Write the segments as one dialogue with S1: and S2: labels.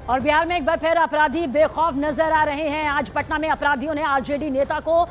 S1: और बिहार में एक बार फिर अपराधी बेखौफ नजर आ रहे हैं। आज पटना में अपराधियों ने आरजेडी नेता को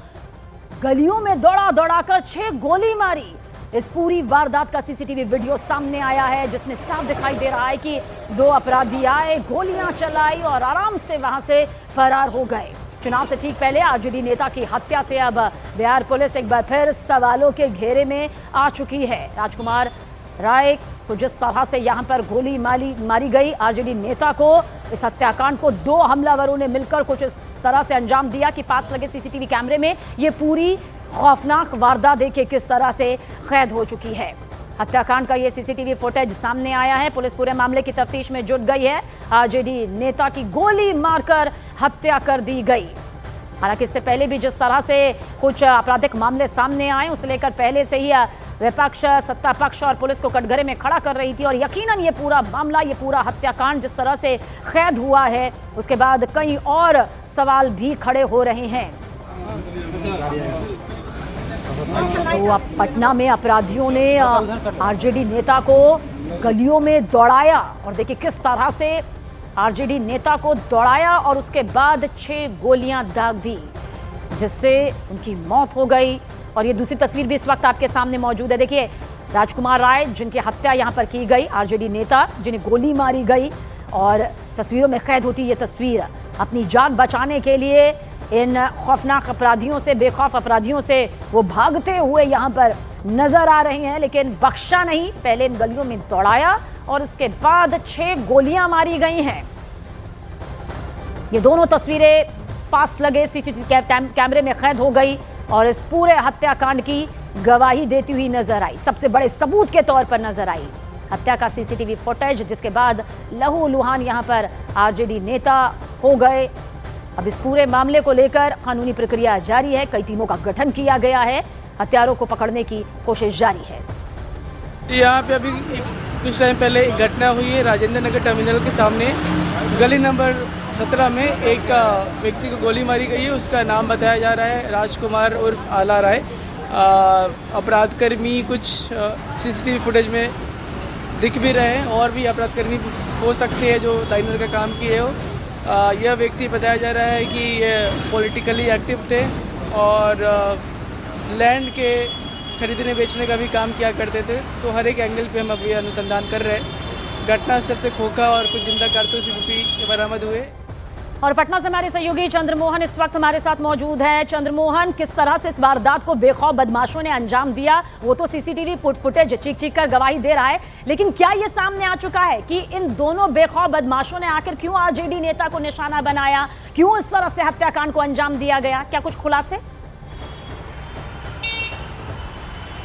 S1: गलियों में दौड़ा दौड़ाकर 6 गोली मारी। इस पूरी वारदात का सीसीटीवी वीडियो सामने आया है, जिसमें साफ दिखाई दे रहा है कि 2 अपराधी आए, गोलियां चलाई और आराम से वहां से फरार हो गए। चुनाव से ठीक पहले आरजेडी नेता की हत्या से अब बिहार पुलिस एक बार फिर सवालों के घेरे में आ चुकी है। राजकुमार राय को जिस तरह से यहां पर गोली मारी गई, आरजेडी नेता को, इस हत्याकांड को 2 हमलावरों ने मिलकर कुछ इस तरह से अंजाम दिया कि पास लगे सीसीटीवी कैमरे में ये पूरी खौफनाक वारदात देखिए किस तरह से कैद हो चुकी है। हत्याकांड का ये सीसीटीवी फुटेज सामने आया है। पुलिस पूरे मामले की तफ्तीश में जुट गई है। आरजेडी नेता की गोली मारकर हत्या कर दी गई। हालांकि इससे पहले भी जिस तरह से कुछ आपराधिक मामले सामने आए, उसे लेकर पहले से ही विपक्ष, सत्ता पक्ष और पुलिस को कटघरे में खड़ा कर रही थी। और यकीनन ये पूरा मामला, ये पूरा हत्याकांड जिस तरह से कैद हुआ है, उसके बाद कई और सवाल भी खड़े हो रहे हैं। तो अब पटना में अपराधियों ने आरजेडी नेता को गलियों में दौड़ाया और देखिए किस तरह से आरजेडी नेता को दौड़ाया और उसके बाद 6 गोलियां दाग दी, जिससे उनकी मौत हो गई। और ये दूसरी तस्वीर भी इस वक्त आपके सामने मौजूद है। देखिए राजकुमार राय, जिनकी हत्या यहां पर की गई, आरजेडी नेता जिन्हें गोली मारी गई, और तस्वीरों में कैद होती ये तस्वीर अपनी जान बचाने के लिए इन खौफनाक अपराधियों से, बेखौफ अपराधियों से वो भागते हुए यहां पर नजर आ रहे हैं। लेकिन बख्शा नहीं, पहले इन गलियों में दौड़ाया और उसके बाद 6 गोलियां मारी गई हैं। ये दोनों तस्वीरें पास लगे सीसीटीवी कैमरे में कैद हो गई और इस पूरे हत्याकांड की गवाही देती हुई नजर आई, सबसे बड़े सबूत के तौर पर नजर आई हत्या का सीसीटीवी फुटेज, जिसके बाद लहूलुहान यहां पर आरजेडी नेता हो गए। अब इस पूरे मामले को लेकर कानूनी प्रक्रिया जारी है। कई टीमों का गठन किया गया है। हत्यारों को पकड़ने की कोशिश जारी है।
S2: यहाँ पे अभी कुछ टाइम पहले एक घटना हुई है राजेंद्र नगर टर्मिनल के सामने, गली नंबर 17 में एक व्यक्ति को गोली मारी गई है। उसका नाम बताया जा रहा है राजकुमार उर्फ आला राय। अपराधकर्मी कुछ सीसीटीवी फुटेज में दिख भी रहे हैं, और भी अपराधकर्मी हो सकते हैं जो लाइनर का काम किए हो। यह व्यक्ति बताया जा रहा है कि ये पॉलिटिकली एक्टिव थे और लैंड के खरीदने बेचने का भी काम किया करते थे। तो हर एक एंगल पे हम अभी अनुसंधान कर रहे हैं। घटनास्थल से खोखा और कुछ जिंदा कारतूस भी बरामद हुए।
S1: और पटना से हमारे सहयोगी चंद्रमोहन इस वक्त हमारे साथ मौजूद है। चंद्रमोहन, किस तरह से इस वारदात को बेखौफ बदमाशों ने अंजाम दिया, वो तो सीसीटीवी फुटेज चीख कर गवाही दे रहा है, लेकिन क्या ये सामने आ चुका है कि इन दोनों बेखौफ बदमाशों ने आखिर क्यों आरजेडी नेता को निशाना बनाया, क्यों इस तरह से हत्याकांड को अंजाम दिया गया? क्या कुछ खुलासे?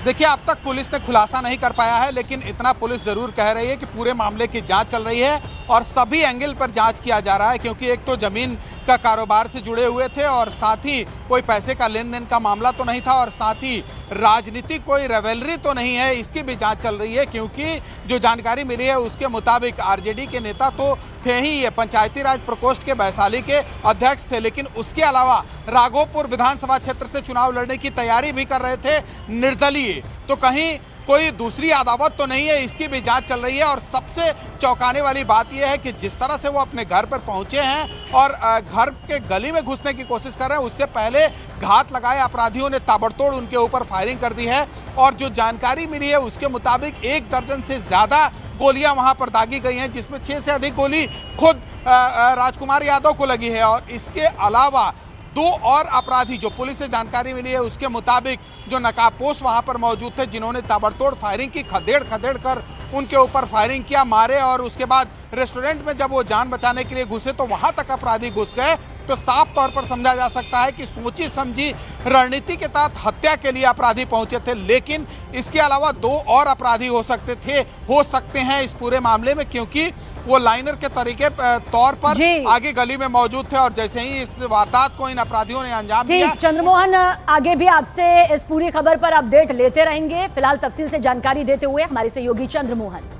S3: देखिए, अब तक पुलिस ने खुलासा नहीं कर पाया है, लेकिन इतना पुलिस जरूर कह रही है कि पूरे मामले की जांच चल रही है और सभी एंगल पर जांच किया जा रहा है। क्योंकि एक तो जमीन का कारोबार से जुड़े हुए थे और साथ ही कोई पैसे का लेन देन का मामला तो नहीं था, और साथ ही राजनीतिक कोई रेवेलरी तो नहीं है, इसकी भी जांच चल रही है। क्योंकि जो जानकारी मिली है उसके मुताबिक आरजेडी के नेता तो थे ही, ये पंचायती राज प्रकोष्ठ के वैशाली के अध्यक्ष थे, लेकिन उसके अलावा राघोपुर विधानसभा क्षेत्र से चुनाव लड़ने की तैयारी भी कर रहे थे निर्दलीय। तो कहीं कोई दूसरी अदावत तो नहीं है, इसकी भी जांच चल रही है। और सबसे चौंकाने वाली बात यह है कि जिस तरह से वो अपने घर पर पहुंचे हैं और घर के गली में घुसने की कोशिश कर रहे हैं, उससे पहले घात लगाए अपराधियों ने ताबड़तोड़ उनके ऊपर फायरिंग कर दी है। और जो जानकारी मिली है उसके मुताबिक 1 दर्जन से ज़्यादा गोलियां वहां पर दागी गई हैं, जिसमें 6 से अधिक गोली खुद राजकुमार यादव को लगी है। और इसके अलावा 2 और अपराधी, जो पुलिस से जानकारी मिली है उसके मुताबिक, जो नकाबपोश वहां पर मौजूद थे, जिन्होंने ताबड़तोड़ फायरिंग की, खदेड़ कर उनके ऊपर फायरिंग किया, मारे। और उसके बाद रेस्टोरेंट में जब वो जान बचाने के लिए घुसे तो वहां तक अपराधी घुस गए। तो साफ तौर पर समझा जा सकता है कि सोची समझी रणनीति के तहत हत्या के लिए अपराधी पहुंचे थे। लेकिन इसके अलावा 2 और अपराधी हो सकते हैं इस पूरे मामले में, क्योंकि वो लाइनर के तरीके तौर पर आगे गली में मौजूद थे। और जैसे ही इस वारदात को इन अपराधियों ने अंजाम दिया।
S1: चंद्रमोहन, आगे भी आपसे इस पूरी खबर पर अपडेट लेते रहेंगे। फिलहाल तफसील से जानकारी देते हुए हमारे सहयोगी चंद्रमोहन।